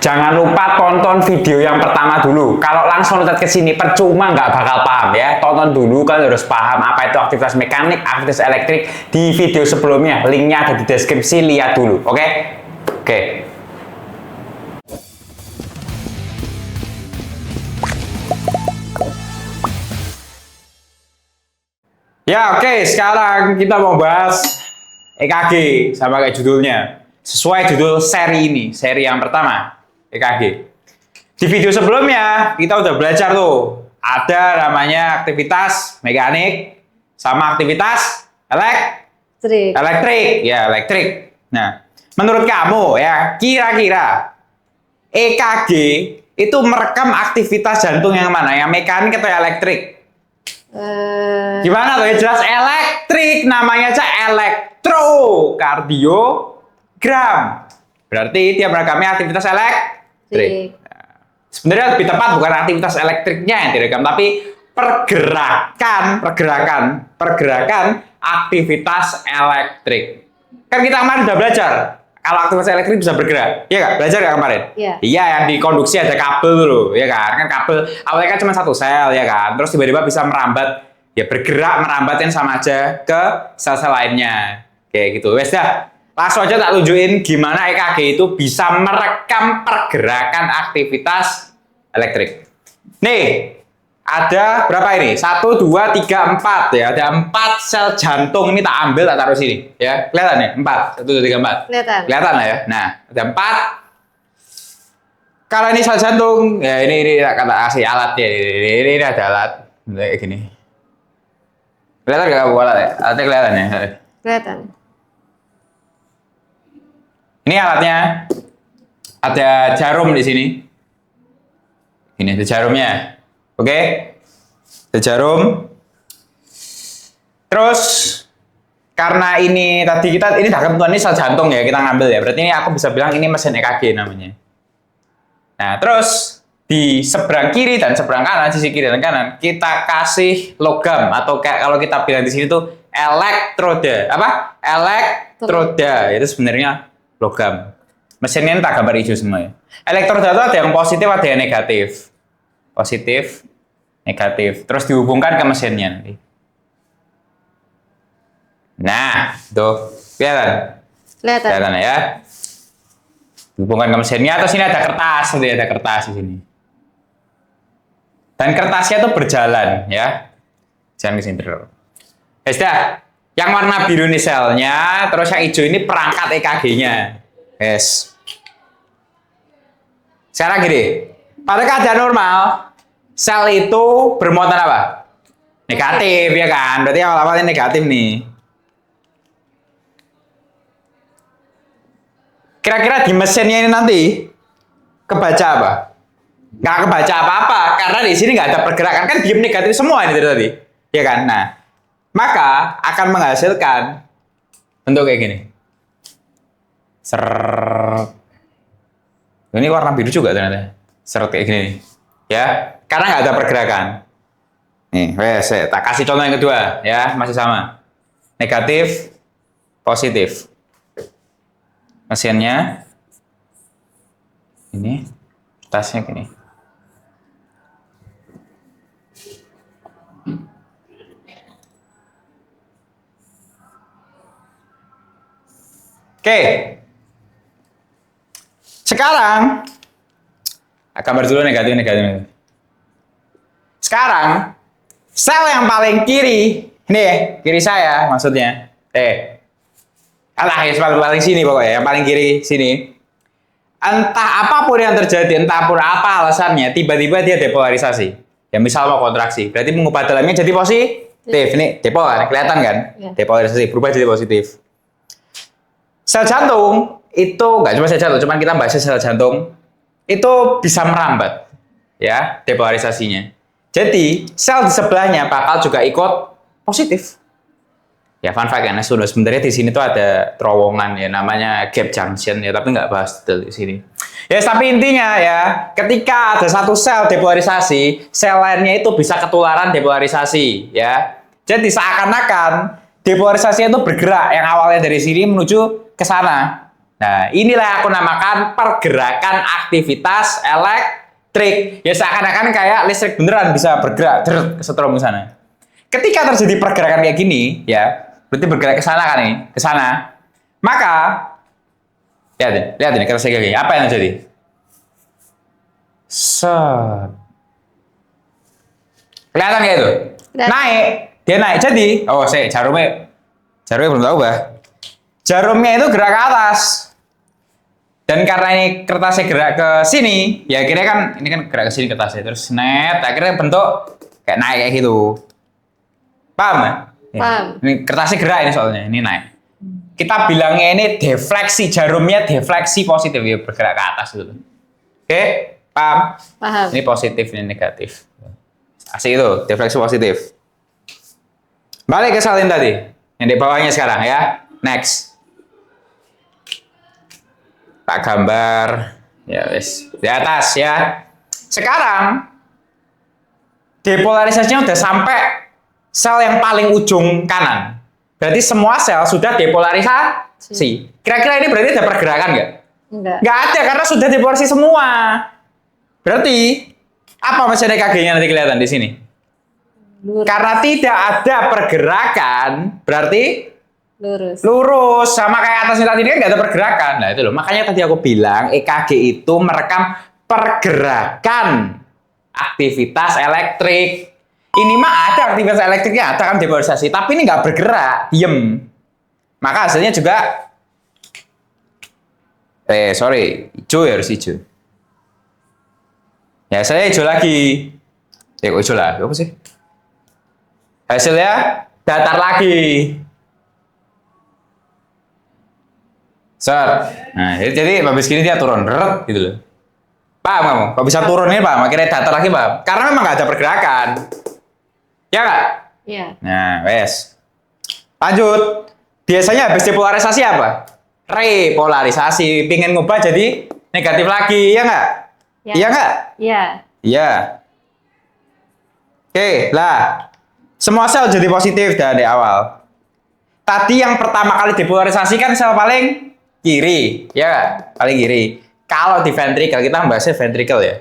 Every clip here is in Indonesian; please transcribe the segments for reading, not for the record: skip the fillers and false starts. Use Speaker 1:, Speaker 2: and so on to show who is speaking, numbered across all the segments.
Speaker 1: Jangan lupa tonton video yang pertama dulu. Kalau langsung loncat ke sini percuma, nggak bakal paham ya. Tonton dulu, kalian harus paham apa itu aktivitas mekanik, aktivitas elektrik di video sebelumnya. Linknya ada di deskripsi, lihat dulu. Oke? Oke. Ya, oke. Sekarang kita mau bahas EKG sama kayak judulnya. Sesuai judul seri ini, seri yang pertama. EKG. Di video sebelumnya kita udah belajar tuh, ada namanya aktivitas mekanik sama aktivitas elektrik. Ya, elektrik. Nah, menurut kamu ya, kira-kira EKG itu merekam aktivitas jantung yang mana? Yang mekanik atau elektrik? Gimana tuh ya? Jelas elektrik, namanya aja elektrokardiogram. Berarti dia merekamnya aktivitas elektrik. Nah, sebenarnya lebih tepat bukan aktivitas elektriknya yang direkam, tapi pergerakan aktivitas elektrik. Kan kita kemarin udah belajar kalau aktivitas elektrik bisa bergerak, iya nggak? Belajar nggak kemarin?
Speaker 2: Iya.
Speaker 1: Iya, yang di konduksi ada kabel dulu, ya kan? Kan kabel awalnya kan cuma satu sel, ya kan? Terus tiba-tiba bisa merambat, ya bergerak merambatnya sama aja ke sel-sel lainnya, kayak gitu. Wes dah. Langsung aja tak tunjukin gimana EKG itu bisa merekam pergerakan aktivitas elektrik. Nih, ada berapa ini? 1, 2, 3, 4 ya. Ada 4 sel jantung. Ini tak ambil, tak taruh sini. Ya, kelihatan ya? 4. 1, 2, 3, 4.
Speaker 2: Kelihatan.
Speaker 1: Kelihatan lah ya. Nah, ada 4. Kalau ini sel jantung, ya ini kata kasih alat ya. Ini ada alat. Kayak gini. Kelihatan nggak kamu alat ya? Alatnya kelihatan ya?
Speaker 2: Kelihatan.
Speaker 1: Ini alatnya, ada jarum di sini. Ini ada jarumnya, oke? Ada jarum. Terus karena ini tadi ini ketentuan ini sel jantung ya, kita ngambil ya. Berarti ini aku bisa bilang ini mesin EKG namanya. Nah, terus di seberang kiri dan seberang kanan, sisi kiri dan kanan, kita kasih logam atau kayak kalau kita bilang di sini tuh elektroda. Apa? Elektroda. Itu sebenarnya logam. Mesinnya ini tak gambar hijau semua ya. Elektroda itu ada yang positif, ada yang negatif. Positif, negatif. Terus dihubungkan ke mesinnya nanti. Nah, tuh. Kelihatan?
Speaker 2: Kelihatan.
Speaker 1: Kelihatan ya. Dihubungkan ke mesinnya. Terus sini ada kertas. Nanti ada kertas di sini. Dan kertasnya tuh berjalan ya. Jangan kesini terus. Ya sudah. Yang warna biru ini selnya, terus yang hijau ini perangkat EKG-nya. Yes. Sekarang gini, pada keadaan normal, sel itu bermuatan apa? Negatif, ya kan? Berarti awal-awalnya negatif nih. Kira-kira di mesinnya ini nanti kebaca apa? Nggak kebaca apa-apa, karena di sini nggak ada pergerakan, kan diem negatif semua ini tadi. Ya kan? Nah, maka akan menghasilkan bentuk kayak gini. Seret. Ini warna biru juga ternyata. Seret kayak gini. Ya, karena nggak ada pergerakan. Nih, tak kasih contoh yang kedua ya, masih sama. Negatif, positif. Mesinnya ini, tasnya gini. Oke. Sekarang gambar dulu negatif. Sekarang sel yang paling kiri, ini kiri saya maksudnya. Alah, yang paling sini pokoknya, yang paling kiri sini. Entah apapun yang terjadi, entah pun apa alasannya, tiba-tiba dia depolarisasi. Ya misal mau kontraksi, berarti mengubah dalamnya jadi positif. Ini depol kan, kelihatan kan?
Speaker 2: Ya.
Speaker 1: Depolarisasi, berubah jadi positif. Sel jantung itu nggak cuma sel jantung, cuman kita bahas sel jantung itu bisa merambat, ya depolarisasinya. Jadi sel di sebelahnya bakal juga ikut positif. Ya fun fact ya, sebenarnya di sini tuh ada terowongan ya namanya gap junction ya, tapi nggak bahas detail di sini. Ya tapi intinya ya, ketika ada satu sel depolarisasi, sel lainnya itu bisa ketularan depolarisasi ya. Jadi seakan-akan depolarisasinya itu bergerak yang awalnya dari sini menuju ke sana. Nah, inilah aku namakan pergerakan aktivitas elektrik. Ya seakan-akan kayak listrik beneran bisa bergerak kesetrum ke sana. Ketika terjadi pergerakan kayak gini, ya, berarti bergerak ke sana kan ini, ke sana. Maka lihat ini, kata saya kayak gini. Apa yang terjadi? Set. Kelihatan kayak itu? Naik. Dia naik. Jadi, jarumnya belum tahu, Bah. Jarumnya itu gerak ke atas. Dan karena ini kertasnya gerak ke sini, ya akhirnya kan ini kan gerak ke sini kertasnya, terus net, akhirnya bentuk kayak naik kayak gitu. Paham ya?
Speaker 2: Paham.
Speaker 1: Ini kertasnya gerak ini soalnya, ini naik. Kita bilangnya ini defleksi, jarumnya defleksi positif ya, bergerak ke atas gitu. Oke, paham?
Speaker 2: Paham.
Speaker 1: Ini positif, ini negatif. Asik itu, defleksi positif. Balik ke salin tadi, yang di bawahnya sekarang ya. Next. Tak gambar, ya wes di atas ya. Sekarang depolarisasinya udah sampai sel yang paling ujung kanan. Berarti semua sel sudah depolarisasi. Kira-kira ini berarti ada pergerakan nggak?
Speaker 2: Enggak.
Speaker 1: Nggak ada karena sudah depolarisasi semua. Berarti apa masih ada EKG-nya nanti kelihatan di sini?
Speaker 2: Lurus.
Speaker 1: Karena tidak ada pergerakan, berarti lurus. Sama kayak atasnya tadi kan nggak ada pergerakan. Nah itu loh, makanya tadi aku bilang EKG itu merekam pergerakan aktivitas elektrik. Ini mah ada aktivitas elektriknya, ada kan depolarisasi, tapi ini nggak bergerak, diem. Maka hasilnya juga hijau ya, harus hijau. Ya saya hijau lagi. Kok hijau lah, apa sih? Hasilnya datar lagi. Nah, jadi habis gini dia turun, gitu loh. Paham kamu? Kalau bisa turun ini paham, akhirnya datar lagi paham. Karena memang nggak ada pergerakan. Ya nggak?
Speaker 2: Iya.
Speaker 1: Nah, wes. Lanjut. Biasanya habis depolarisasi apa? Repolarisasi. Pingin ngubah jadi negatif lagi, ya nggak?
Speaker 2: Ya.
Speaker 1: Iya nggak?
Speaker 2: Iya.
Speaker 1: Iya. Oke, lah. Semua sel jadi positif dari awal. Tadi yang pertama kali depolarisasi kan sel paling kiri, ya nggak? Paling kiri. Kalau di ventricle, kita membahasnya ventricle ya.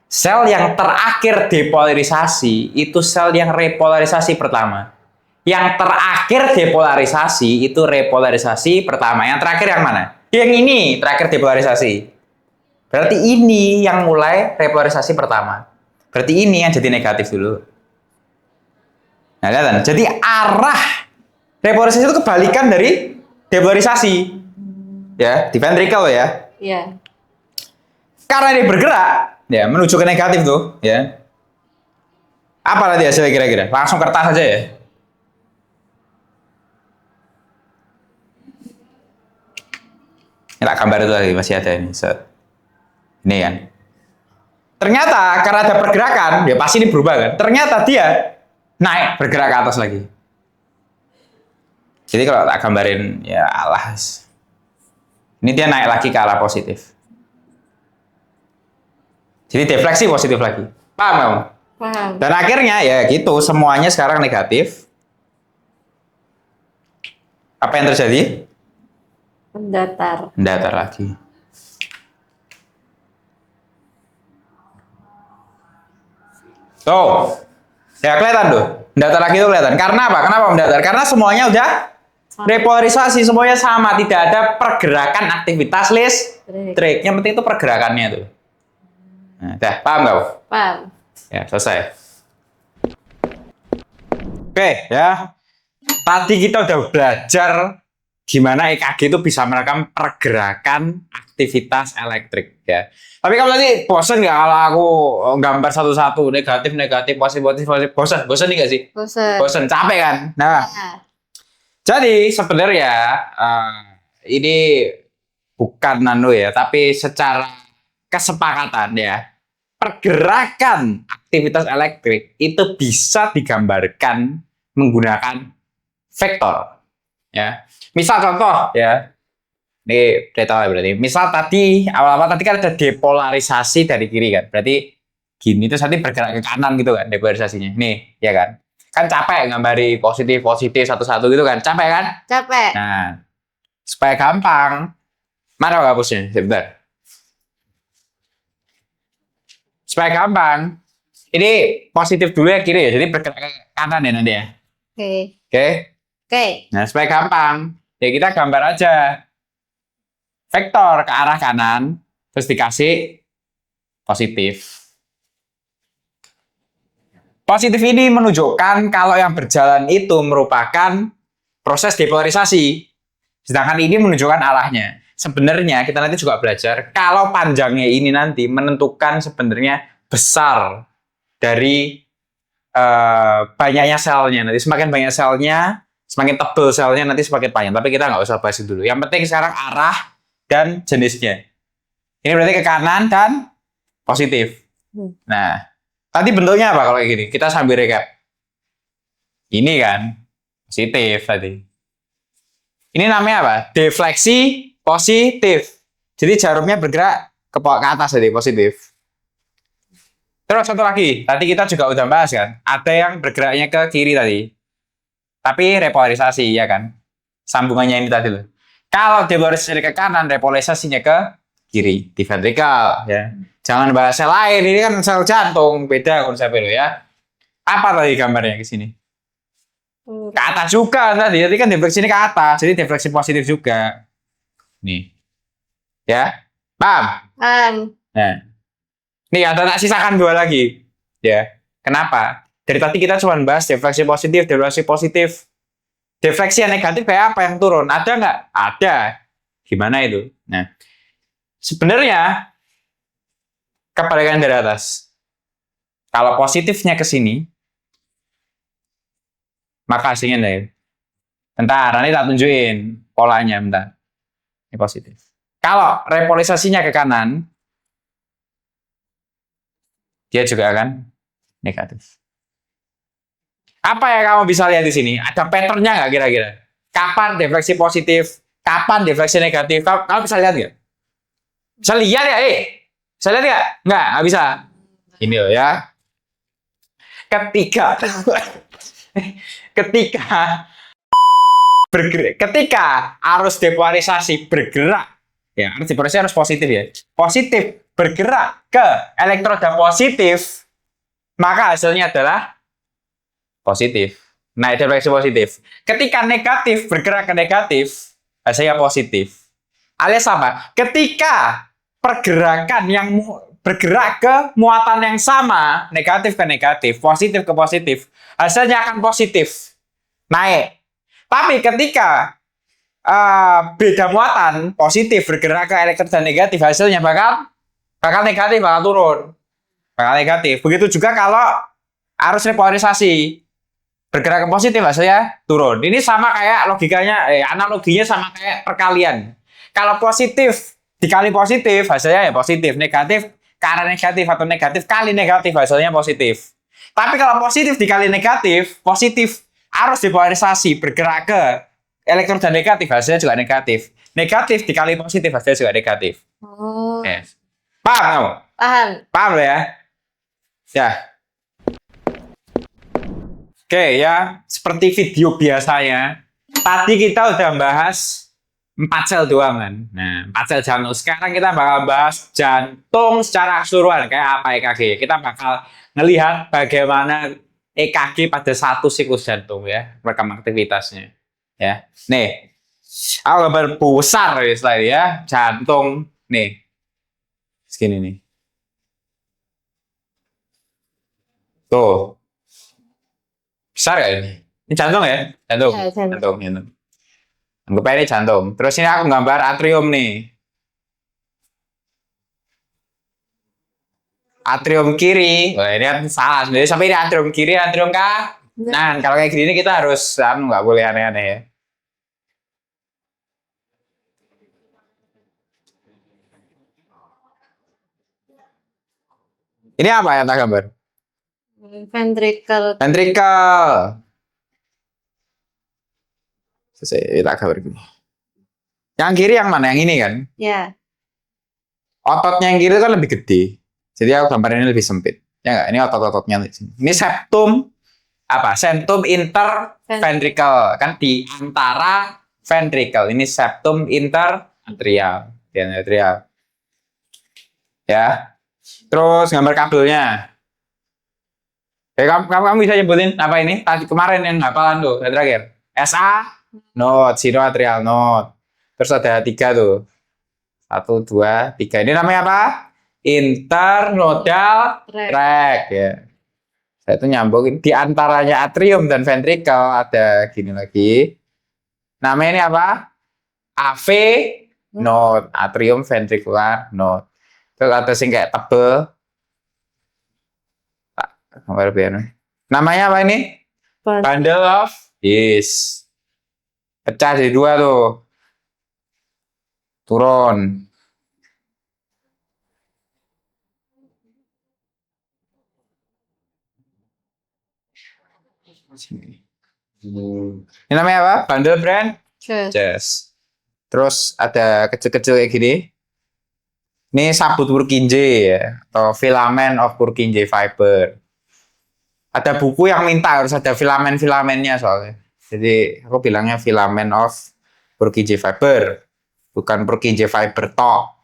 Speaker 1: Sel yang terakhir depolarisasi itu sel yang repolarisasi pertama. Yang terakhir depolarisasi itu repolarisasi pertama. Yang terakhir yang mana? Yang ini terakhir depolarisasi. Berarti ini yang mulai repolarisasi pertama. Berarti ini yang jadi negatif dulu. Nah, lihat. Jadi arah repolarisasi itu kebalikan dari depolarisasi. Ya, di ventricle ya.
Speaker 2: Iya.
Speaker 1: Karena dia bergerak, ya menuju ke negatif tuh, ya. Apa nanti hasilnya kira-kira? Langsung kertas aja ya. Ini tak gambar itu lagi masih ada ini. Set. Ini kan. Ternyata karena ada pergerakan, ya pasti ini berubah kan. Ternyata dia naik bergerak ke atas lagi. Jadi kalau tak gambarin, ya alah. Ini dia naik lagi ke arah positif. Jadi defleksi positif lagi. Paham kamu?
Speaker 2: Paham.
Speaker 1: Dan akhirnya ya gitu, semuanya sekarang negatif. Apa yang terjadi?
Speaker 2: Mendatar.
Speaker 1: Mendatar lagi. Tuh. Ya kelihatan tuh. Mendatar lagi tuh kelihatan. Karena apa? Kenapa mendatar? Karena semuanya udah repolarisasi, semuanya sama, tidak ada pergerakan aktivitas listrik. Yang penting itu pergerakannya tuh. Nah, dah, paham nggak?
Speaker 2: Paham.
Speaker 1: Ya, selesai. Oke, ya. Tadi kita udah belajar gimana EKG itu bisa merekam pergerakan aktivitas elektrik, ya. Tapi kamu tadi bosan nggak kalau aku gambar satu-satu, negatif, positif, bosan nih nggak sih? Bosan, capek kan? Nah, jadi sebenarnya ini bukan ya, tapi secara kesepakatan ya, pergerakan aktivitas elektrik itu bisa digambarkan menggunakan vektor. Ya, misal contoh ya, ini data berarti. Misal tadi awal-awal tadi kan ada depolarisasi dari kiri kan, berarti gini terus nanti bergerak ke kanan gitu kan depolarisasinya. Nih, ya kan? Kan capek ngambari positif satu-satu gitu kan, capek kan?
Speaker 2: Capek.
Speaker 1: Nah, supaya gampang, Mana hapusnya? Sebentar. Supaya gampang. Ini positif dulu ya kiri ya. Jadi bergerak ke kanan ya nanti ya.
Speaker 2: Oke.
Speaker 1: Oke.
Speaker 2: Oke.
Speaker 1: Nah, supaya gampang. Ya kita gambar aja. Vektor ke arah kanan. Terus dikasih positif. Positif ini menunjukkan kalau yang berjalan itu merupakan proses depolarisasi. Sedangkan ini menunjukkan arahnya. Sebenarnya kita nanti juga belajar kalau panjangnya ini nanti menentukan sebenarnya besar dari banyaknya selnya. Nanti semakin banyak selnya, semakin tebal selnya nanti semakin panjang. Tapi kita nggak usah bahas itu dulu. Yang penting sekarang arah dan jenisnya. Ini berarti ke kanan dan positif. Nah, tadi bentuknya apa kalau kayak gini? Kita sambil recap. Ini kan positif tadi. Ini namanya apa? Defleksi positif. Jadi jarumnya bergerak ke atas tadi, positif. Terus satu lagi, tadi kita juga udah bahas kan, ada yang bergeraknya ke kiri tadi. Tapi repolarisasi ya kan. Sambungannya ini tadi loh. Kalau depolarisasi ke kanan, repolarisasinya ke kiri, di ventrikal ya. Jangan bahas sel lain, ini kan sel jantung, beda konsepnya loh ya. Apa tadi gambarnya ke sini? Ke atas juga tadi. Jadi kan defleksi ini ke atas, jadi defleksi positif juga. Nih. Ya. Paham? Nah. Nih, ada tak sisakan dua lagi. Ya. Kenapa? Dari tadi kita cuma bahas defleksi positif, defleksi positif. Defleksi yang negatif kayak apa yang turun? Ada nggak? Ada. Gimana itu? Nah. Sebenarnya kebalikan dari atas. Kalau positifnya ke sini, maka hasilnya negatif. Bentar, nanti tak tunjukin polanya, bentar. Ini positif. Kalau repolarisasinya ke kanan, dia juga akan negatif. Apa yang kamu bisa lihat di sini? Ada patternnya nggak kira-kira? Kapan defleksi positif? Kapan defleksi negatif? Kamu bisa lihat nggak? Bisa lihat ya? Bisa lihat nggak? Nggak bisa. Ini loh ya. Ketika arus depolarisasi bergerak, ya arus depolarisasi harus positif ya. Positif bergerak ke elektroda positif, maka hasilnya adalah positif. Nah, defleksi positif. Ketika negatif bergerak ke negatif, hasilnya positif. Alias apa? Ketika pergerakan yang bergerak ke muatan yang sama, negatif ke negatif, positif ke positif, hasilnya akan positif. Naik. Tapi ketika beda muatan, positif bergerak ke elektroda negatif, hasilnya bakal negatif, bakal turun. Bakal negatif. Begitu juga kalau arus repolarisasi bergerak ke positif, hasilnya turun. Ini sama kayak logikanya, analoginya sama kayak perkalian. Kalau positif dikali positif, hasilnya ya positif. Negatif karena negatif atau negatif kali negatif, hasilnya positif. Tapi kalau positif dikali negatif, positif arus depolarisasi bergerak ke elektroda negatif, hasilnya juga negatif. Negatif dikali positif, hasilnya juga negatif.
Speaker 2: Oh.
Speaker 1: Yes. Paham kamu?
Speaker 2: Paham.
Speaker 1: Paham ya? Ya. Oke ya, seperti video biasanya. Tadi kita udah bahas 4 sel doang kan. Nah, 4 sel jantung. Sekarang kita bakal bahas jantung secara keseluruhan. Kayak apa EKG. Kita bakal ngelihat bagaimana EKG pada satu siklus jantung ya. Rekam aktivitasnya. Ya. Nih. Aku gambar besar ya slide ya. Jantung. Nih. Segini nih. Tuh. Besar gak ini? Ini jantung ya? Jantung.
Speaker 2: Ya, jantung.
Speaker 1: Jantung. Anggap aja ini jantung. Terus ini aku gambar atrium nih. Atrium kiri. Wah, ini kan salah. Sebenarnya sampai ini atrium kiri, atrium kanan. Kalau kayak gini kita harus nggak boleh aneh-aneh ya. Ini apa yang tak gambar?
Speaker 2: Ventricle.
Speaker 1: Ventricle. Saya tak gambar gini. Yang kiri yang mana? Yang ini kan?
Speaker 2: Ya.
Speaker 1: Ototnya yang kiri kan lebih gede. Jadi aku gambar ini lebih sempit. Ya nggak? Ini otot-ototnya. Ini septum apa? Septum interventricle kan di antara ventricle. Ini septum interatrial. tiang atrial. Ya. Terus gambar kabelnya. Kamu bisa nyebutin apa ini? Tadi kemarin yang hafalan tuh, yang terakhir. SA node, sinoatrial node. Terus ada 3 tuh. 1, 2, 3. Ini namanya apa? Internodal tract ya. Saya itu nyambungin di antaranya atrium dan ventricle ada gini lagi. Namanya ini apa? AV node, atrium ventricular node. Terus ada sing kayak tebel. Gambar biar. Namanya apa ini? Bundle of yes. Pecah jadi 2 tuh. Turun. Sini. Ini namanya apa? Bundle branches. Terus ada kecil-kecil kayak gini. Ini sabut Purkinje ya, atau filament of Purkinje fiber. Ada buku yang minta harus ada filamen-filamennya soalnya. Jadi aku bilangnya filament of Purkinje fiber, bukan Purkinje fiber tok.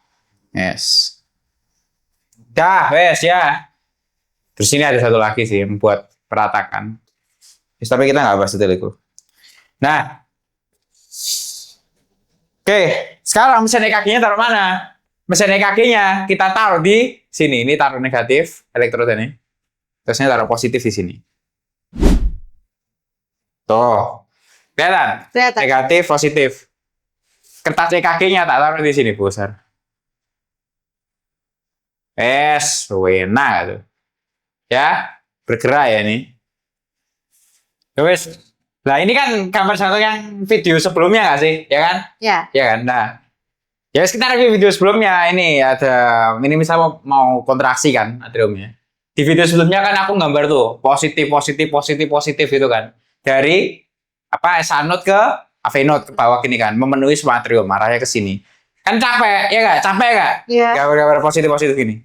Speaker 1: Yes. Dah, wes ya. Terus ini ada satu lagi sih buat peratakan. Tapi kita nggak bahas detail itu. Nah, oke, sekarang mesin EKG-nya taruh mana? Mesin EKG-nya kita taruh di sini. Ini taruh negatif elektrod ini. Terusnya taruh positif di sini. Tuh, kelihatan? Negatif, positif. Kertas EKG-nya tak taruh di sini, besar. Enak tuh. Ya, bergerak ya ini. Wes. Nah, ini kan gambar satu yang video sebelumnya nggak sih? Ya kan?
Speaker 2: Ya.
Speaker 1: Ya kan? Nah, ya kita review video sebelumnya. Ini ada, ini misalnya mau kontraksi kan atriumnya. Di video sebelumnya kan aku gambar tuh positif gitu kan. Dari apa SA node ke AV node ke bawah gini kan, memenuhi semua atrium, arahnya ke sini. Kan capek, ya nggak? Capek nggak?
Speaker 2: Iya.
Speaker 1: Gambar positif gini.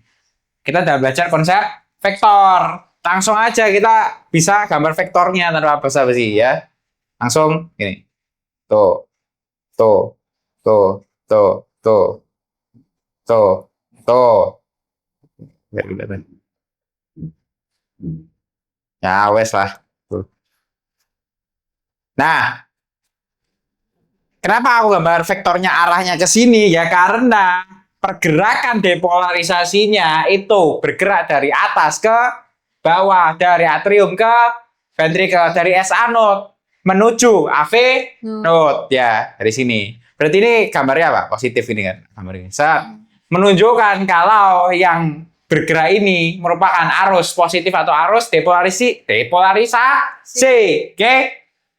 Speaker 1: Kita udah belajar konsep vektor. Langsung aja kita bisa gambar vektornya tanpa basa-basi ya. Langsung gini. Tuh. Ya wes lah. Nah, kenapa aku gambar vektornya arahnya ke sini? Ya karena pergerakan depolarisasinya itu bergerak dari atas ke bawah, dari atrium ke ventricle, dari SA node menuju AV node ya, dari sini. Berarti ini gambarnya apa? Positif ini kan gambar ini. Menunjukkan kalau yang bergerak ini merupakan arus positif atau arus depolarisasi. Oke?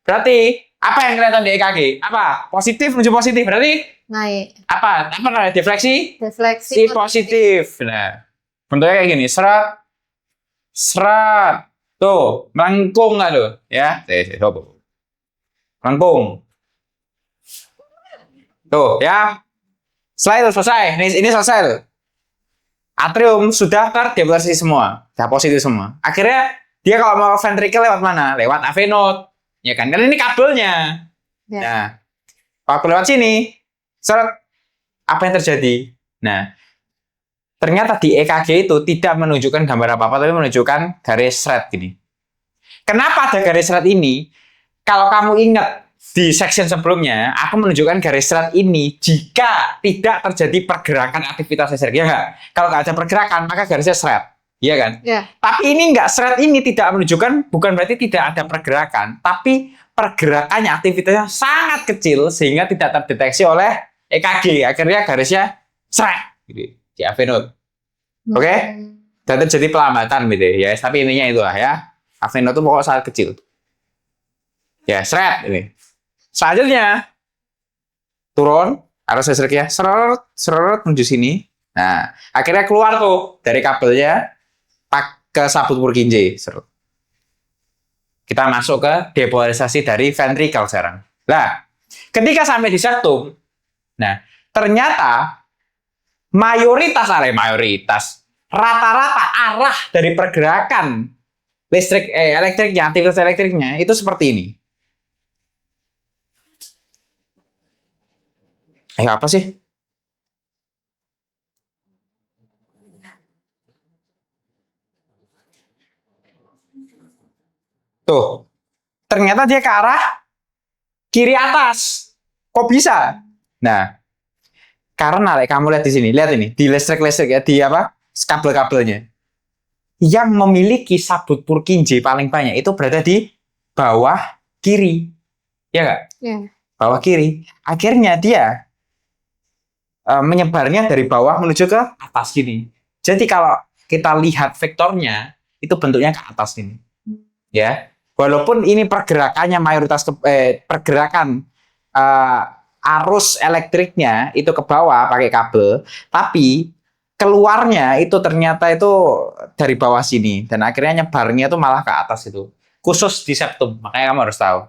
Speaker 1: Berarti apa yang kelihatan di EKG? Apa? Positif menuju positif. Berarti
Speaker 2: naik.
Speaker 1: Apa namanya? Defleksi?
Speaker 2: Defleksi
Speaker 1: positif. Nah, bentuknya kayak gini. Serat. Tuh, melengkung nggak tuh? Ya, melengkung. Tuh, ya. Setelah itu selesai. Ini selesai tuh. Atrium sudah terdepolarisasi semua. Sudah positif semua. Akhirnya, dia kalau mau ventricle lewat mana? Lewat AV node. Ya kan? Karena ini kabelnya.
Speaker 2: Ya.
Speaker 1: Nah, kalau lewat sini, apa yang terjadi? Nah, ternyata di EKG itu tidak menunjukkan gambar apa-apa, tapi menunjukkan garis thread gini. Kenapa ada garis thread ini? Kalau kamu ingat di section sebelumnya, aku menunjukkan garis thread ini jika tidak terjadi pergerakan aktivitas listrik. Ya nggak? Kalau nggak ada pergerakan, maka garisnya thread. Iya kan?
Speaker 2: Ya.
Speaker 1: Tapi ini nggak, thread ini tidak menunjukkan, bukan berarti tidak ada pergerakan, tapi pergerakannya, aktivitasnya sangat kecil sehingga tidak terdeteksi oleh EKG. Akhirnya garisnya thread gitu, di AV node. Oke? Dan terjadi pelambatan gitu ya. Tapi intinya itulah ya. AV node itu pokoknya sangat kecil. Ya, thread ini. Selanjutnya turun arus listriknya, seret menuju sini. Nah, akhirnya keluar tuh dari kabelnya ke sabut Purkinje. Kita masuk ke depolarisasi dari ventricle sekarang. Nah, ketika sampai di septum, nah ternyata rata-rata arah dari pergerakan elektriknya, aktivitas elektriknya itu seperti ini. Apa sih? Tuh, ternyata dia ke arah kiri atas. Kok bisa? Nah, karena kamu lihat di sini, lihat ini, di listrik-listrik ya, di apa? Kabel-kabelnya. Yang memiliki sabut Purkinje paling banyak itu berada di bawah kiri. Ya nggak?
Speaker 2: Ya.
Speaker 1: Bawah kiri. Akhirnya dia menyebarnya dari bawah menuju ke atas gini. Jadi kalau kita lihat vektornya, itu bentuknya ke atas ini. Ya. Walaupun ini pergerakannya mayoritas pergerakan arus elektriknya itu ke bawah pakai kabel, tapi keluarnya itu ternyata itu dari bawah sini dan akhirnya nyebarnya itu malah ke atas itu. Khusus di septum, makanya kamu harus tahu.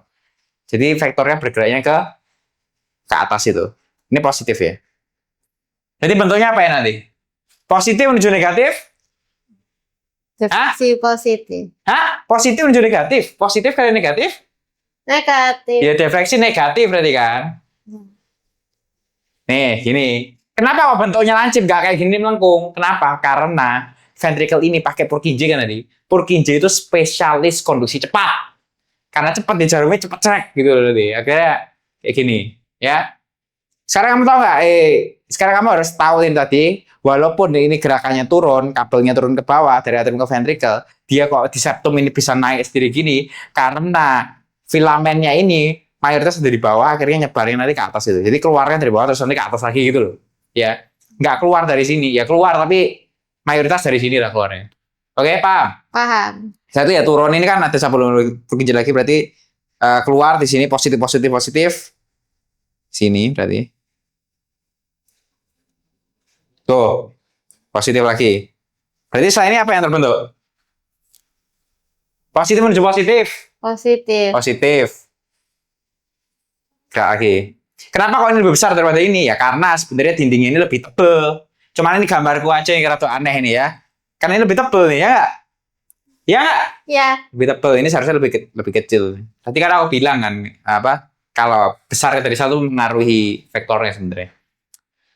Speaker 1: Jadi vektornya bergeraknya ke atas itu. Ini positif ya. Jadi bentuknya apa ya nanti? Positif menuju negatif?
Speaker 2: Defleksi positif.
Speaker 1: Hah? Positif menuju negatif? Positif kali negatif?
Speaker 2: Negatif.
Speaker 1: Ya defleksi negatif berarti kan? Nih, gini. Kenapa kok bentuknya lancip gak kayak gini melengkung? Kenapa? Karena ventricle ini pakai Purkinje kan tadi. Purkinje itu spesialis konduksi cepat. Karena cepat di jarumnya cepat cek gitu loh tadi. Akhirnya kayak gini, ya. Sekarang kamu tahu nggak? Sekarang kamu harus tahu ini tadi. Walaupun ini gerakannya turun, kabelnya turun ke bawah dari atrium ke ventricle, dia kok di septum ini bisa naik sendiri gini karena filamennya ini mayoritas dari bawah akhirnya nyebarin nanti ke atas itu. Jadi keluarnya dari bawah terus nanti ke atas lagi gitu loh. Ya, nggak keluar dari sini, ya keluar tapi mayoritas dari sini lah keluarnya. Oke, paham?
Speaker 2: Paham.
Speaker 1: Satu ya turun ini kan ada sabun Purkinje lagi berarti keluar di sini positif positif positif. Sini berarti. Tuh, positif lagi. Berarti setelah ini apa yang terbentuk? Positif menuju positif.
Speaker 2: Positif.
Speaker 1: Positif. Gak lagi. Kenapa kok ini lebih besar daripada ini? Ya karena sebenarnya dindingnya ini lebih tebel. Cuman ini gambarku aja yang rada aneh ini ya. Karena ini lebih tebel nih ya nggak? Ya nggak?
Speaker 2: Ya.
Speaker 1: Lebih tebel. Ini seharusnya lebih kecil. Tadi kan aku bilang kan apa? Kalau besar dari satu mengaruhi vektornya sebenarnya.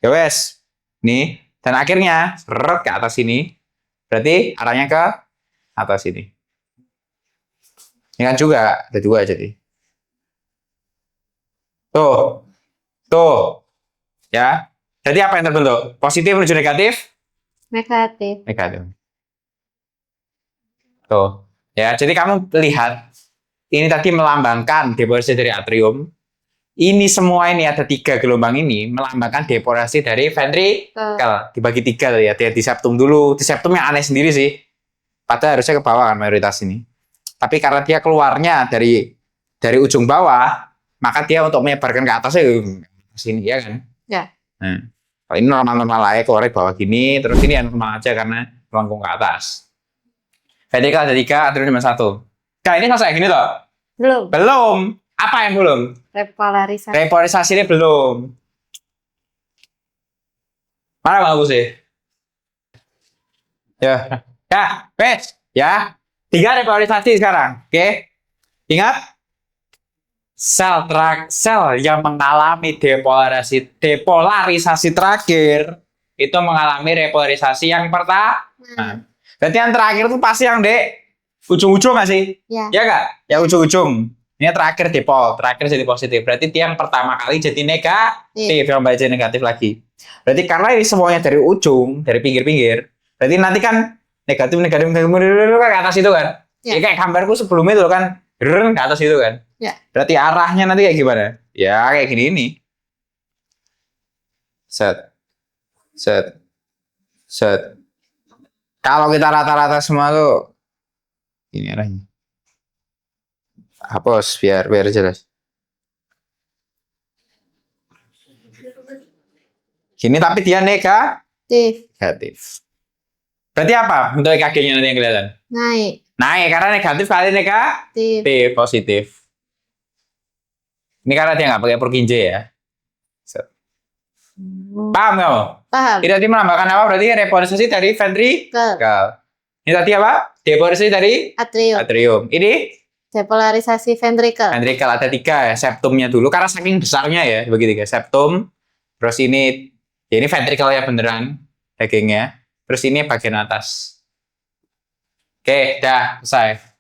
Speaker 1: Ya wes. Nih. Dan akhirnya seret ke atas sini. Berarti arahnya ke atas sini. Ini kan juga ada dua jadi. Tuh. Tuh. Ya. Jadi apa yang terbentuk? Positif menuju negatif?
Speaker 2: Negatif.
Speaker 1: Negatif. Tuh. Ya, jadi kamu lihat ini tadi melambangkan deporasi dari atrium. Ini semua ini ada 3 gelombang ini melambangkan deporasi dari ventricle. Dibagi 3 ya. Dia di septum dulu. Di septum yang aneh sendiri sih. Padahal harusnya ke bawah kan mayoritas ini. Tapi karena dia keluarnya dari ujung bawah, maka dia untuk menyebarkan ke atasnya ke sini ya kan?
Speaker 2: Ya.
Speaker 1: Nah, kalau ini normal-normal aja keluar ke bawah gini, terus ini yang normal aja karena melengkung ke atas. Ventricle ada 3, atrium cuma 1. Nah, ini selesai gini loh.
Speaker 2: Belum.
Speaker 1: Belum. Apa yang belum?
Speaker 2: Repolarisasi.
Speaker 1: Repolarisasinya belum. Mana bagus sih? Ya. Ya, wes. Ya. 3 repolarisasi sekarang. Oke. Ingat? Sel yang mengalami depolarisasi terakhir itu mengalami repolarisasi yang pertama. Berarti yang terakhir itu pasti yang di ujung-ujung nggak sih?
Speaker 2: Ya.
Speaker 1: Ya nggak? Ya ujung-ujung. Ini terakhir dipol, terakhir jadi positif. Berarti dia yang pertama kali jadi negatif, yang baca negatif lagi. Berarti karena ini semuanya dari ujung, dari pinggir-pinggir, berarti nanti kan negatif ke atas itu kan? Ya kayak gambarku sebelumnya itu kan, ke atas itu kan?
Speaker 2: Ya.
Speaker 1: Berarti arahnya nanti kayak gimana? Ya kayak gini ini. Set. Kalau kita rata-rata semua tuh ini arahnya. Hapus biar jelas. Gini tapi dia negatif. Berarti apa bentuk EKG-nya nanti yang kelihatan?
Speaker 2: Naik.
Speaker 1: Naik karena negatif kali negatif, positif. Ini karena dia nggak pakai Purkinje ya. Paham kamu?
Speaker 2: Paham.
Speaker 1: Ini tadi melambangkan apa? Berarti repolarisasi dari ventricle. Ini tadi apa? Depolarisasi dari atrium. Ini
Speaker 2: depolarisasi ventricle.
Speaker 1: Ventricle ada 3 ya, septumnya dulu karena saking besarnya ya, bagi 3 septum. Terus ini ya ini ventricle ya beneran dagingnya. Terus ini bagian atas. Oke, dah selesai.